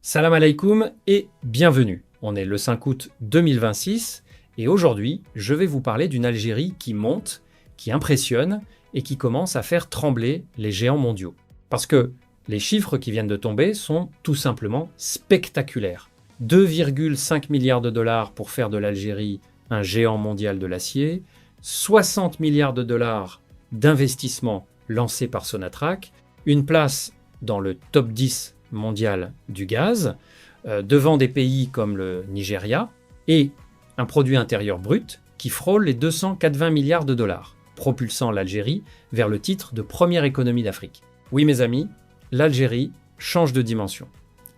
Salam alaikum et bienvenue. On est le 5 août 2026 et aujourd'hui, je vais vous parler d'une Algérie qui monte, qui impressionne et qui commence à faire trembler les géants mondiaux. Parce que les chiffres qui viennent de tomber sont tout simplement spectaculaires. 2,5 milliards de dollars pour faire de l'Algérie un géant mondial de l'acier, 60 milliards de dollars d'investissement lancés par Sonatrach, une place dans le top 10 mondial du gaz, devant des pays comme le Nigeria, et un produit intérieur brut qui frôle les 280 milliards de dollars, propulsant l'Algérie vers le titre de première économie d'Afrique. Oui mes amis, l'Algérie change de dimension.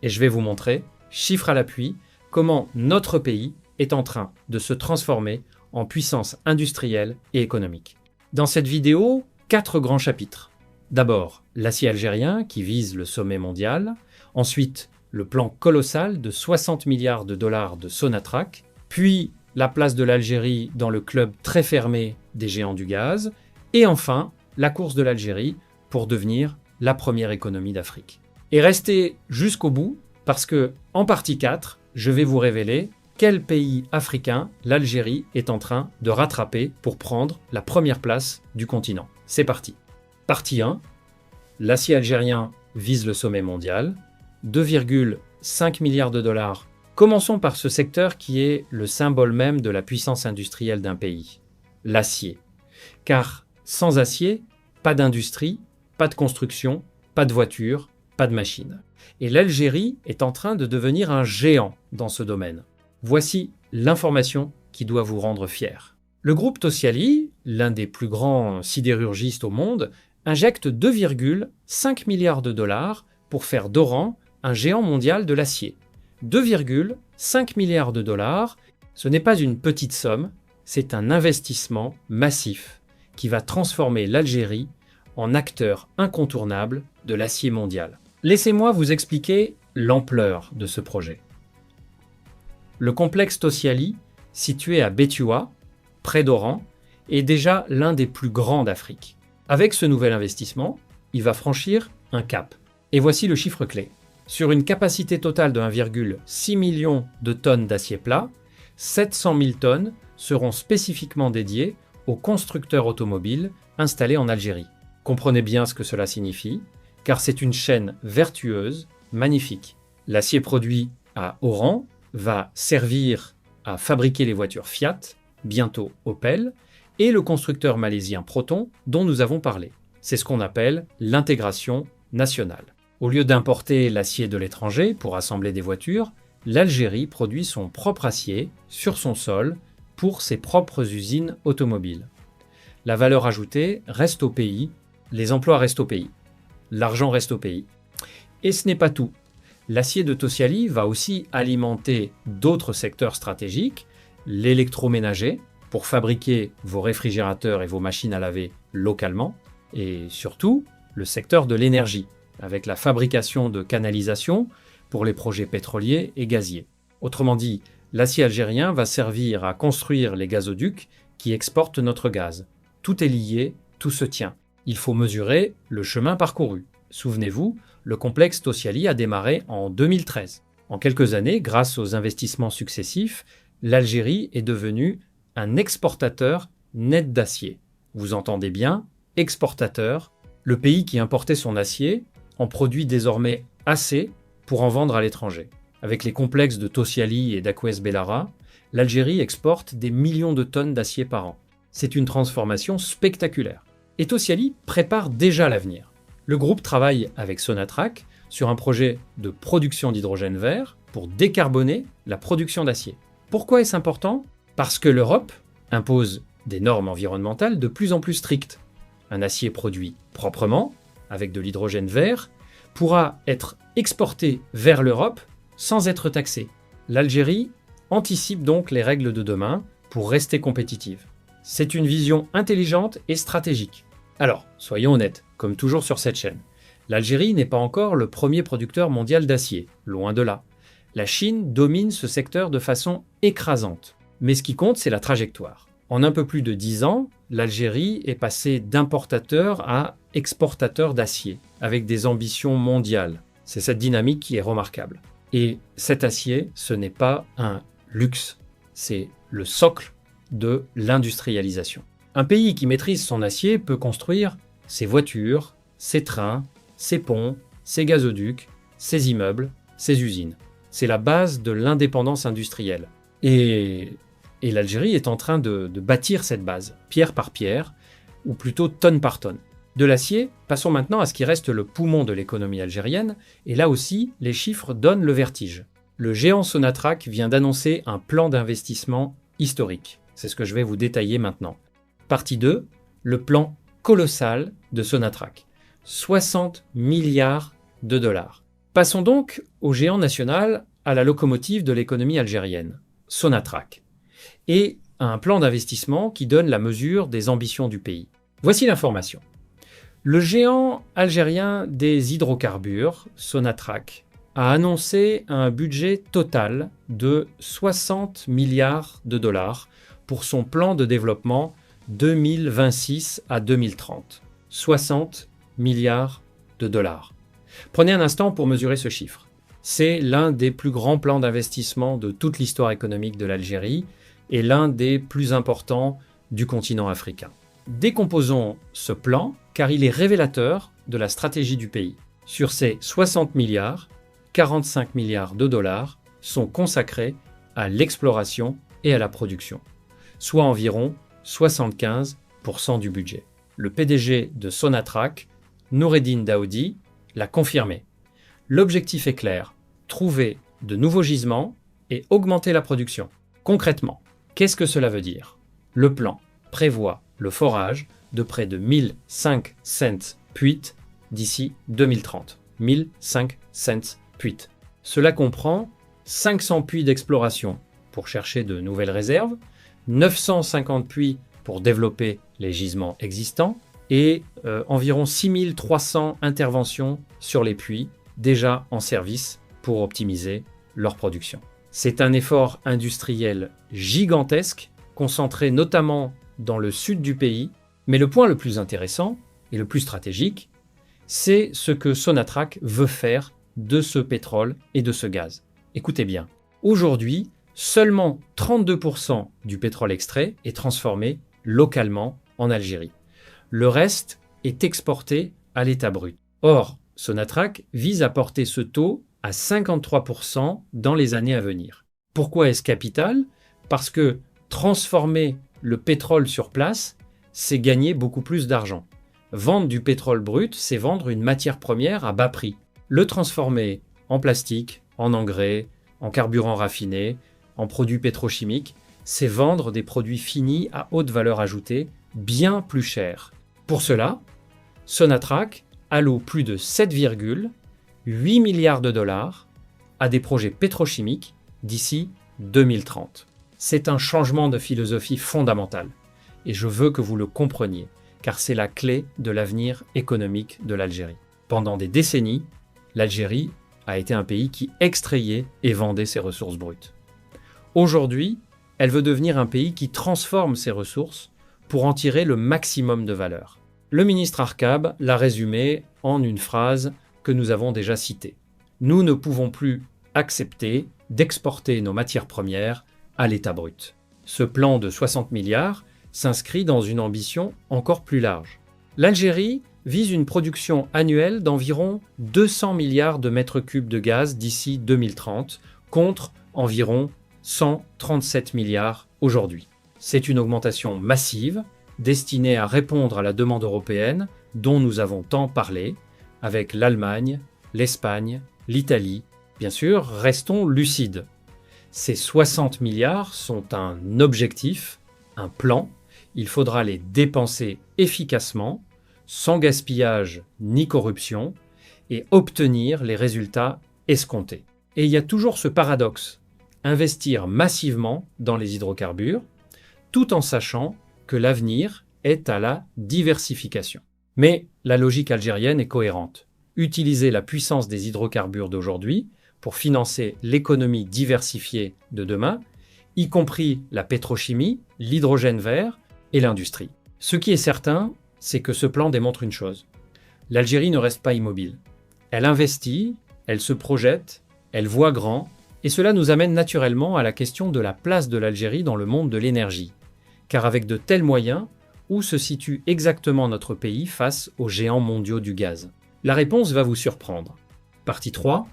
Et je vais vous montrer, chiffres à l'appui, comment notre pays est en train de se transformer en puissance industrielle et économique. Dans cette vidéo, 4 grands chapitres. D'abord, l'acier algérien qui vise le sommet mondial. Ensuite, le plan colossal de 60 milliards de dollars de Sonatrach. Puis, la place de l'Algérie dans le club très fermé des géants du gaz. Et enfin, la course de l'Algérie pour devenir la première économie d'Afrique. Et restez jusqu'au bout parce que, en partie 4, je vais vous révéler quel pays africain l'Algérie est en train de rattraper pour prendre la première place du continent. C'est parti. Partie 1. L'acier algérien vise le sommet mondial. 2,5 milliards de dollars. Commençons par ce secteur qui est le symbole même de la puissance industrielle d'un pays, l'acier. Car sans acier, pas d'industrie, pas de construction, pas de voitures, pas de machines. Et l'Algérie est en train de devenir un géant dans ce domaine. Voici l'information qui doit vous rendre fier. Le groupe Tosyali, l'un des plus grands sidérurgistes au monde, injecte 2,5 milliards de dollars pour faire d'Oran un géant mondial de l'acier. 2,5 milliards de dollars, ce n'est pas une petite somme, c'est un investissement massif qui va transformer l'Algérie en acteur incontournable de l'acier mondial. Laissez-moi vous expliquer l'ampleur de ce projet. Le complexe Tosyali, situé à Béthua, près d'Oran, est déjà l'un des plus grands d'Afrique. Avec ce nouvel investissement, il va franchir un cap. Et voici le chiffre clé. Sur une capacité totale de 1,6 million de tonnes d'acier plat, 700 000 tonnes seront spécifiquement dédiées aux constructeurs automobiles installés en Algérie. Comprenez bien ce que cela signifie, car c'est une chaîne vertueuse, magnifique. L'acier produit à Oran va servir à fabriquer les voitures Fiat, bientôt Opel, et le constructeur malaisien Proton dont nous avons parlé. C'est ce qu'on appelle l'intégration nationale. Au lieu d'importer l'acier de l'étranger pour assembler des voitures, l'Algérie produit son propre acier sur son sol pour ses propres usines automobiles. La valeur ajoutée reste au pays, les emplois restent au pays, l'argent reste au pays. Et ce n'est pas tout. L'acier de Tosyali va aussi alimenter d'autres secteurs stratégiques, l'électroménager, pour fabriquer vos réfrigérateurs et vos machines à laver localement, et surtout le secteur de l'énergie, avec la fabrication de canalisations pour les projets pétroliers et gaziers. Autrement dit, l'acier algérien va servir à construire les gazoducs qui exportent notre gaz. Tout est lié, tout se tient. Il faut mesurer le chemin parcouru. Souvenez-vous, le complexe Tosyali a démarré en 2013. En quelques années, grâce aux investissements successifs, l'Algérie est devenue un exportateur net d'acier. Vous entendez bien, exportateur. Le pays qui importait son acier en produit désormais assez pour en vendre à l'étranger. Avec les complexes de Tosyali et d'Akwes Bellara, l'Algérie exporte des millions de tonnes d'acier par an. C'est une transformation spectaculaire. Et Tosyali prépare déjà l'avenir. Le groupe travaille avec Sonatrach sur un projet de production d'hydrogène vert pour décarboner la production d'acier. Pourquoi est-ce important ? Parce que l'Europe impose des normes environnementales de plus en plus strictes. Un acier produit proprement, avec de l'hydrogène vert, pourra être exporté vers l'Europe sans être taxé. L'Algérie anticipe donc les règles de demain pour rester compétitive. C'est une vision intelligente et stratégique. Alors, soyons honnêtes, comme toujours sur cette chaîne, l'Algérie n'est pas encore le premier producteur mondial d'acier, loin de là. La Chine domine ce secteur de façon écrasante. Mais ce qui compte, c'est la trajectoire. En un peu plus de 10 ans, l'Algérie est passée d'importateur à exportateur d'acier, avec des ambitions mondiales. C'est cette dynamique qui est remarquable. Et cet acier, ce n'est pas un luxe, c'est le socle de l'industrialisation. Un pays qui maîtrise son acier peut construire ses voitures, ses trains, ses ponts, ses gazoducs, ses immeubles, ses usines. C'est la base de l'indépendance industrielle. Et l'Algérie est en train de bâtir cette base, pierre par pierre, ou plutôt tonne par tonne. De l'acier, passons maintenant à ce qui reste le poumon de l'économie algérienne, et là aussi, les chiffres donnent le vertige. Le géant Sonatrach vient d'annoncer un plan d'investissement historique. C'est ce que je vais vous détailler maintenant. Partie 2, le plan colossal de Sonatrach. 60 milliards de dollars. Passons donc au géant national, à la locomotive de l'économie algérienne, Sonatrach, et à un plan d'investissement qui donne la mesure des ambitions du pays. Voici l'information. Le géant algérien des hydrocarbures, Sonatrach, a annoncé un budget total de 60 milliards de dollars pour son plan de développement 2026 à 2030. 60 milliards de dollars. Prenez un instant pour mesurer ce chiffre. C'est l'un des plus grands plans d'investissement de toute l'histoire économique de l'Algérie et l'un des plus importants du continent africain. Décomposons ce plan car il est révélateur de la stratégie du pays. Sur ces 60 milliards, 45 milliards de dollars sont consacrés à l'exploration et à la production, soit environ 75% du budget. Le PDG de Sonatrach, Noureddine Daoudi, l'a confirmé. L'objectif est clair, trouver de nouveaux gisements et augmenter la production. Concrètement, qu'est-ce que cela veut dire? Le plan prévoit le forage de près de 1500 puits d'ici 2030. 1500 puits. Cela comprend 500 puits d'exploration pour chercher de nouvelles réserves, 950 puits pour développer les gisements existants et environ 6300 interventions sur les puits déjà en service pour optimiser leur production. C'est un effort industriel gigantesque, concentré notamment dans le sud du pays, mais le point le plus intéressant et le plus stratégique, c'est ce que Sonatrach veut faire de ce pétrole et de ce gaz. Écoutez bien, aujourd'hui, seulement 32% du pétrole extrait est transformé localement en Algérie. Le reste est exporté à l'état brut. Or, Sonatrach vise à porter ce taux à 53% dans les années à venir. Pourquoi est-ce capital? Parce que transformer le pétrole sur place, c'est gagner beaucoup plus d'argent. Vendre du pétrole brut, c'est vendre une matière première à bas prix. Le transformer en plastique, en engrais, en carburant raffiné, en produits pétrochimiques, c'est vendre des produits finis à haute valeur ajoutée, bien plus chers. Pour cela, Sonatrach alloue plus de 7,8 milliards de dollars à des projets pétrochimiques d'ici 2030. C'est un changement de philosophie fondamental et je veux que vous le compreniez car c'est la clé de l'avenir économique de l'Algérie. Pendant des décennies, l'Algérie a été un pays qui extrayait et vendait ses ressources brutes. Aujourd'hui, elle veut devenir un pays qui transforme ses ressources pour en tirer le maximum de valeur. Le ministre Arkab l'a résumé en une phrase que nous avons déjà citée. Nous ne pouvons plus accepter d'exporter nos matières premières à l'état brut. Ce plan de 60 milliards s'inscrit dans une ambition encore plus large. L'Algérie vise une production annuelle d'environ 200 milliards de mètres cubes de gaz d'ici 2030, contre environ 137 milliards aujourd'hui. C'est une augmentation massive, destinée à répondre à la demande européenne dont nous avons tant parlé, avec l'Allemagne, l'Espagne, l'Italie. Bien sûr, restons lucides. Ces 60 milliards sont un objectif, un plan. Il faudra les dépenser efficacement, sans gaspillage ni corruption, et obtenir les résultats escomptés. Et il y a toujours ce paradoxe, investir massivement dans les hydrocarbures, tout en sachant que l'avenir est à la diversification. Mais la logique algérienne est cohérente. Utiliser la puissance des hydrocarbures d'aujourd'hui pour financer l'économie diversifiée de demain, y compris la pétrochimie, l'hydrogène vert et l'industrie. Ce qui est certain, c'est que ce plan démontre une chose. L'Algérie ne reste pas immobile. Elle investit, elle se projette, Elle voit grand, et cela nous amène naturellement à la question de la place de l'Algérie dans le monde de l'énergie. Car avec de tels moyens, où se situe exactement notre pays face aux géants mondiaux du gaz? La réponse va vous surprendre. Partie 3,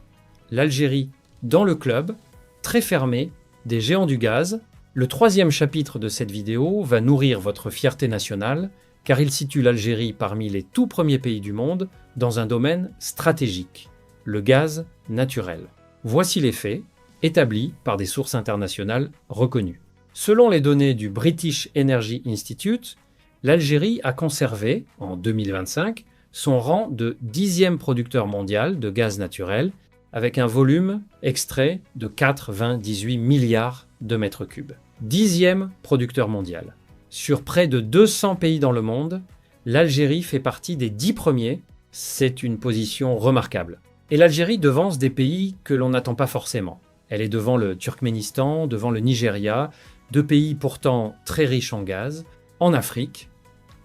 l'Algérie dans le club, très fermé, des géants du gaz. Le 3e chapitre de cette vidéo va nourrir votre fierté nationale, car il situe l'Algérie parmi les tout premiers pays du monde dans un domaine stratégique, le gaz naturel. Voici les faits, établis par des sources internationales reconnues. Selon les données du British Energy Institute, l'Algérie a conservé, en 2025, son rang de 10e producteur mondial de gaz naturel, avec un volume extrait de 98 milliards de mètres cubes. 10e producteur mondial. Sur près de 200 pays dans le monde, l'Algérie fait partie des 10 premiers. C'est une position remarquable. Et l'Algérie devance des pays que l'on n'attend pas forcément. Elle est devant le Turkménistan, devant le Nigeria, 2 pays pourtant très riches en gaz. En Afrique,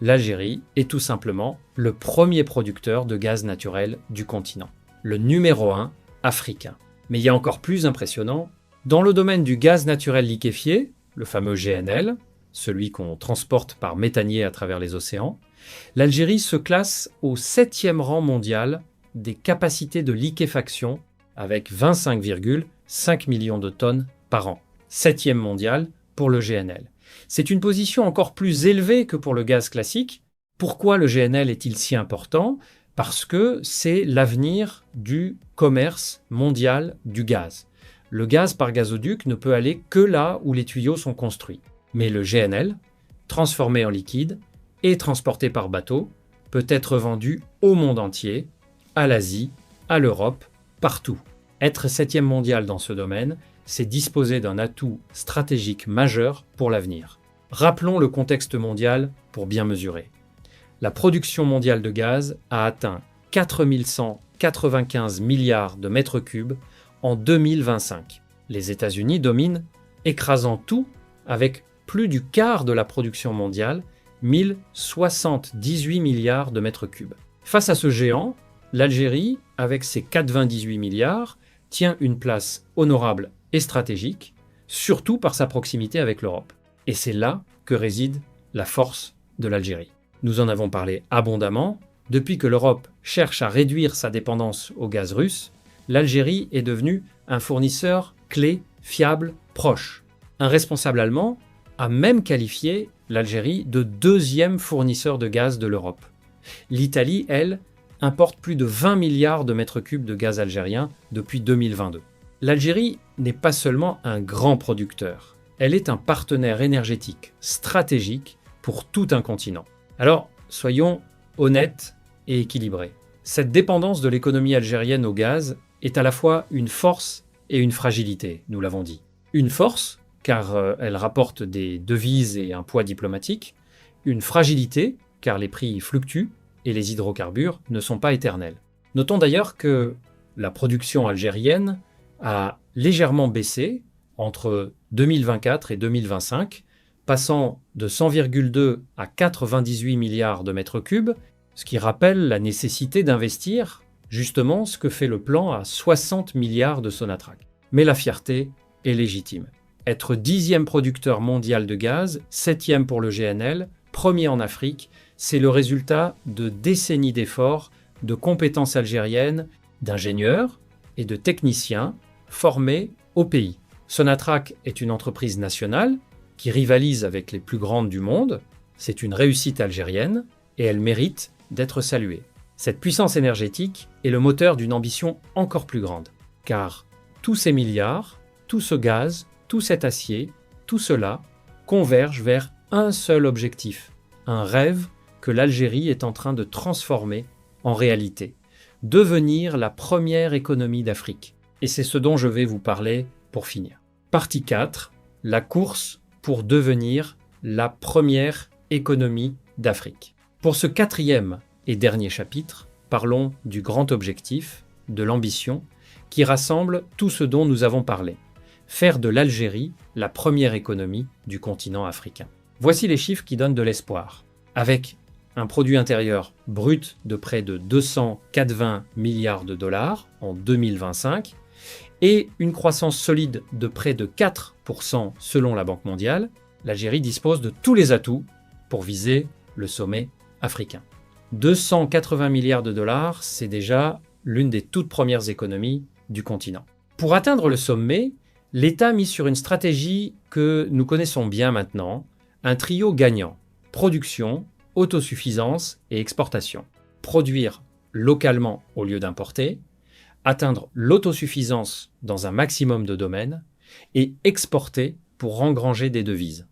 l'Algérie est tout simplement le premier producteur de gaz naturel du continent. Le numéro 1 africain. Mais il y a encore plus impressionnant, dans le domaine du gaz naturel liquéfié, le fameux GNL, celui qu'on transporte par méthanier à travers les océans, l'Algérie se classe au 7e rang mondial des capacités de liquéfaction avec 25,5 millions de tonnes par an. 7e mondial pour le GNL. C'est une position encore plus élevée que pour le gaz classique. Pourquoi le GNL est-il si important ? Parce que c'est l'avenir du commerce mondial du gaz. Le gaz par gazoduc ne peut aller que là où les tuyaux sont construits. Mais le GNL, transformé en liquide et transporté par bateau, peut être vendu au monde entier, à l'Asie, à l'Europe, partout. Être 7e mondial dans ce domaine, c'est disposer d'un atout stratégique majeur pour l'avenir. Rappelons le contexte mondial pour bien mesurer. La production mondiale de gaz a atteint 4195 milliards de mètres cubes en 2025. Les États-Unis dominent, écrasant tout avec plus du quart de la production mondiale, 1078 milliards de mètres cubes. Face à ce géant, l'Algérie, avec ses 98 milliards, tient une place honorable et stratégique, surtout par sa proximité avec l'Europe. Et c'est là que réside la force de l'Algérie. Nous en avons parlé abondamment. Depuis que l'Europe cherche à réduire sa dépendance au gaz russe, l'Algérie est devenue un fournisseur clé, fiable, proche. Un responsable allemand a même qualifié l'Algérie de 2e fournisseur de gaz de l'Europe. L'Italie, elle, importe plus de 20 milliards de mètres cubes de gaz algérien depuis 2022. L'Algérie n'est pas seulement un grand producteur, elle est un partenaire énergétique stratégique pour tout un continent. Alors, soyons honnêtes et équilibrés. Cette dépendance de l'économie algérienne au gaz est à la fois une force et une fragilité, nous l'avons dit. Une force, car elle rapporte des devises et un poids diplomatique. Une fragilité, car les prix fluctuent et les hydrocarbures ne sont pas éternels. Notons d'ailleurs que la production algérienne a légèrement baissé entre 2024 et 2025, passant de 100,2 à 98 milliards de mètres cubes, ce qui rappelle la nécessité d'investir justement ce que fait le plan à 60 milliards de Sonatrach. Mais la fierté est légitime. Être 10e producteur mondial de gaz, 7e pour le GNL, premier en Afrique, c'est le résultat de décennies d'efforts, de compétences algériennes, d'ingénieurs et de techniciens formés au pays. Sonatrach est une entreprise nationale qui rivalise avec les plus grandes du monde. C'est une réussite algérienne et elle mérite d'être saluée. Cette puissance énergétique est le moteur d'une ambition encore plus grande, car tous ces milliards, tout ce gaz, tout cet acier, tout cela converge vers un seul objectif, un rêve que l'Algérie est en train de transformer en réalité, devenir la première économie d'Afrique. Et c'est ce dont je vais vous parler pour finir. Partie 4, la course pour devenir la première économie d'Afrique. Pour ce 4e et dernier chapitre, parlons du grand objectif, de l'ambition, qui rassemble tout ce dont nous avons parlé. Faire de l'Algérie la première économie du continent africain. Voici les chiffres qui donnent de l'espoir. Avec un produit intérieur brut de près de 280 milliards de dollars en 2025 et une croissance solide de près de 4% selon la Banque mondiale, l'Algérie dispose de tous les atouts pour viser le sommet africain. 280 milliards de dollars, c'est déjà l'une des toutes premières économies du continent. Pour atteindre le sommet, l'État a mis sur une stratégie que nous connaissons bien maintenant, un trio gagnant: production, autosuffisance et exportation. Produire localement au lieu d'importer, atteindre l'autosuffisance dans un maximum de domaines et exporter pour engranger des devises.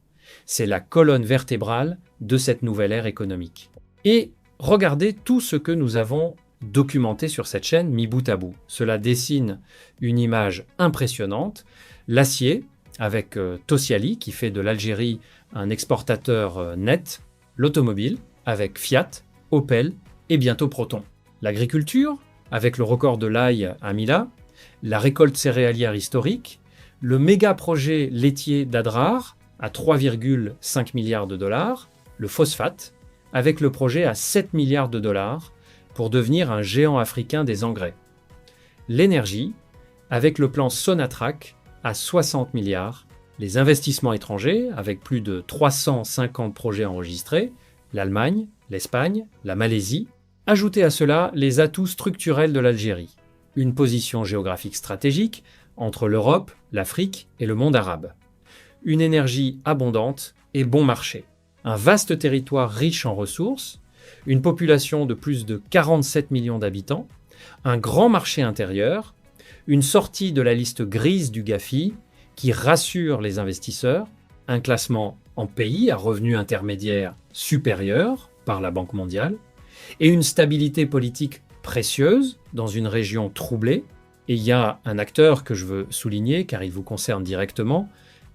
C'est la colonne vertébrale de cette nouvelle ère économique. Et regardez tout ce que nous avons documenté sur cette chaîne mis bout à bout. Cela dessine une image impressionnante. L'acier, avec Tociali qui fait de l'Algérie un exportateur net. L'automobile, avec Fiat, Opel et bientôt Proton. L'agriculture, avec le record de l'ail à Mila. La récolte céréalière historique. Le méga projet laitier d'Adrar à 3,5 milliards de dollars. Le phosphate, avec le projet à 7 milliards de dollars pour devenir un géant africain des engrais. L'énergie, avec le plan Sonatrach à 60 milliards. Les investissements étrangers, avec plus de 350 projets enregistrés, l'Allemagne, l'Espagne, la Malaisie. Ajoutez à cela les atouts structurels de l'Algérie. Une position géographique stratégique entre l'Europe, l'Afrique et le monde arabe. Une énergie abondante et bon marché. Un vaste territoire riche en ressources, une population de plus de 47 millions d'habitants, un grand marché intérieur, une sortie de la liste grise du GAFI qui rassure les investisseurs, un classement en pays à revenu intermédiaire supérieur par la Banque mondiale, et une stabilité politique précieuse dans une région troublée. Et il y a un acteur que je veux souligner car il vous concerne directement,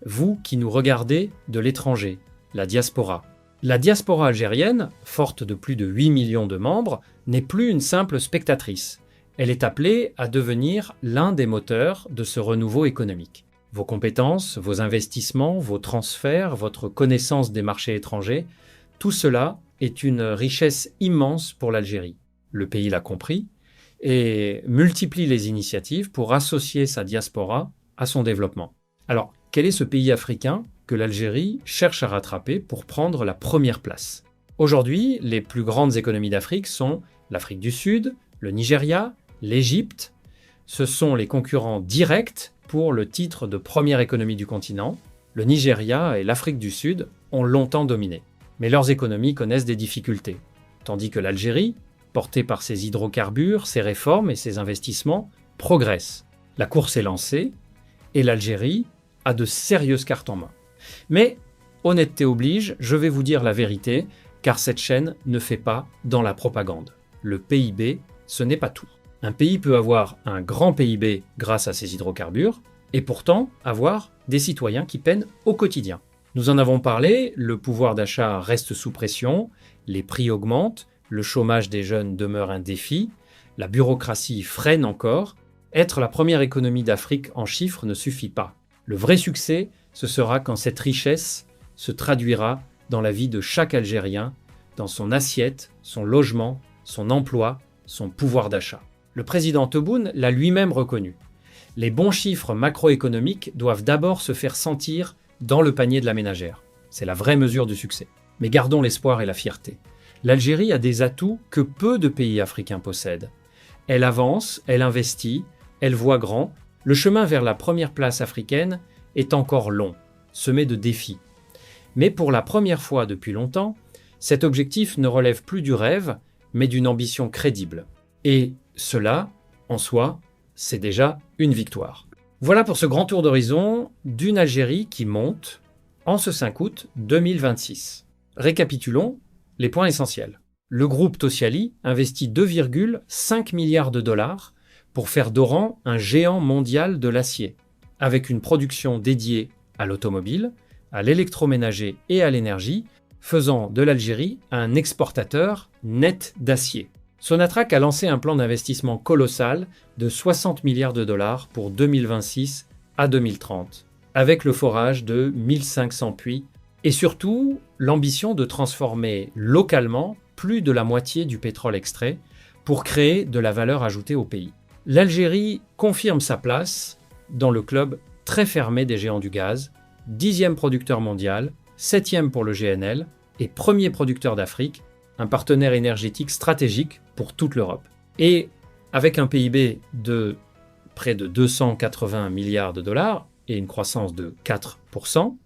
vous qui nous regardez de l'étranger, la diaspora. La diaspora algérienne, forte de plus de 8 millions de membres, n'est plus une simple spectatrice. Elle est appelée à devenir l'un des moteurs de ce renouveau économique. Vos compétences, vos investissements, vos transferts, votre connaissance des marchés étrangers, tout cela est une richesse immense pour l'Algérie. Le pays l'a compris et multiplie les initiatives pour associer sa diaspora à son développement. Alors, quel est ce pays africain que l'Algérie cherche à rattraper pour prendre la première place? Aujourd'hui, les plus grandes économies d'Afrique sont l'Afrique du Sud, le Nigeria, l'Égypte. Ce sont les concurrents directs pour le titre de première économie du continent. Le Nigeria et l'Afrique du Sud ont longtemps dominé. Mais leurs économies connaissent des difficultés. Tandis que l'Algérie, portée par ses hydrocarbures, ses réformes et ses investissements, progresse. La course est lancée et l'Algérie a de sérieuses cartes en main. Mais, honnêteté oblige, je vais vous dire la vérité, car cette chaîne ne fait pas dans la propagande. Le PIB, ce n'est pas tout. Un pays peut avoir un grand PIB grâce à ses hydrocarbures, et pourtant avoir des citoyens qui peinent au quotidien. Nous en avons parlé, le pouvoir d'achat reste sous pression, les prix augmentent, le chômage des jeunes demeure un défi, la bureaucratie freine encore. Être la première économie d'Afrique en chiffres ne suffit pas. Le vrai succès, ce sera quand cette richesse se traduira dans la vie de chaque Algérien, dans son assiette, son logement, son emploi, son pouvoir d'achat. Le président Tebboune l'a lui-même reconnu. Les bons chiffres macroéconomiques doivent d'abord se faire sentir dans le panier de la ménagère. C'est la vraie mesure du succès. Mais gardons l'espoir et la fierté. L'Algérie a des atouts que peu de pays africains possèdent. Elle avance, elle investit, elle voit grand. Le chemin vers la première place africaine est encore long, semé de défis. Mais pour la première fois depuis longtemps, cet objectif ne relève plus du rêve, mais d'une ambition crédible. Et cela, en soi, c'est déjà une victoire. Voilà pour ce grand tour d'horizon d'une Algérie qui monte en ce 5 août 2026. Récapitulons les points essentiels. Le groupe Tociali investit 2,5 milliards de dollars pour faire d'Oran un géant mondial de l'acier, avec une production dédiée à l'automobile, à l'électroménager et à l'énergie, faisant de l'Algérie un exportateur net d'acier. Sonatrach a lancé un plan d'investissement colossal de 60 milliards de dollars pour 2026 à 2030, avec le forage de 1500 puits et surtout l'ambition de transformer localement plus de la moitié du pétrole extrait pour créer de la valeur ajoutée au pays. L'Algérie confirme sa place dans le club très fermé des géants du gaz, 10e producteur mondial, 7e pour le GNL et premier producteur d'Afrique, un partenaire énergétique stratégique pour toute l'Europe. Et avec un PIB de près de 280 milliards de dollars et une croissance de 4%,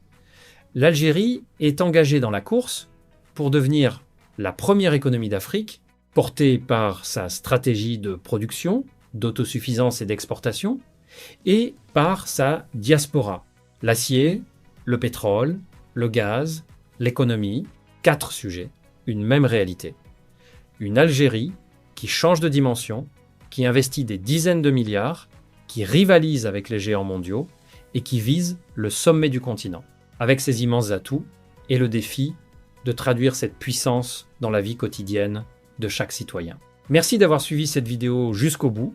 l'Algérie est engagée dans la course pour devenir la première économie d'Afrique, portée par sa stratégie de production, d'autosuffisance et d'exportation, et par sa diaspora. L'acier, le pétrole, le gaz, l'économie, 4 sujets, une même réalité. Une Algérie qui change de dimension, qui investit des dizaines de milliards, qui rivalise avec les géants mondiaux et qui vise le sommet du continent, avec ses immenses atouts et le défi de traduire cette puissance dans la vie quotidienne de chaque citoyen. Merci d'avoir suivi cette vidéo jusqu'au bout.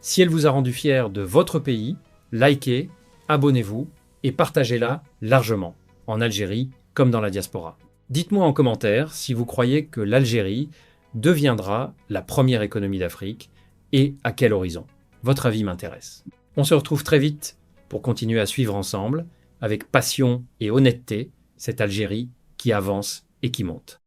Si elle vous a rendu fier de votre pays, likez, abonnez-vous et partagez-la largement, en Algérie comme dans la diaspora. Dites-moi en commentaire si vous croyez que l'Algérie deviendra la première économie d'Afrique et à quel horizon. Votre avis m'intéresse. On se retrouve très vite pour continuer à suivre ensemble, avec passion et honnêteté, cette Algérie qui avance et qui monte.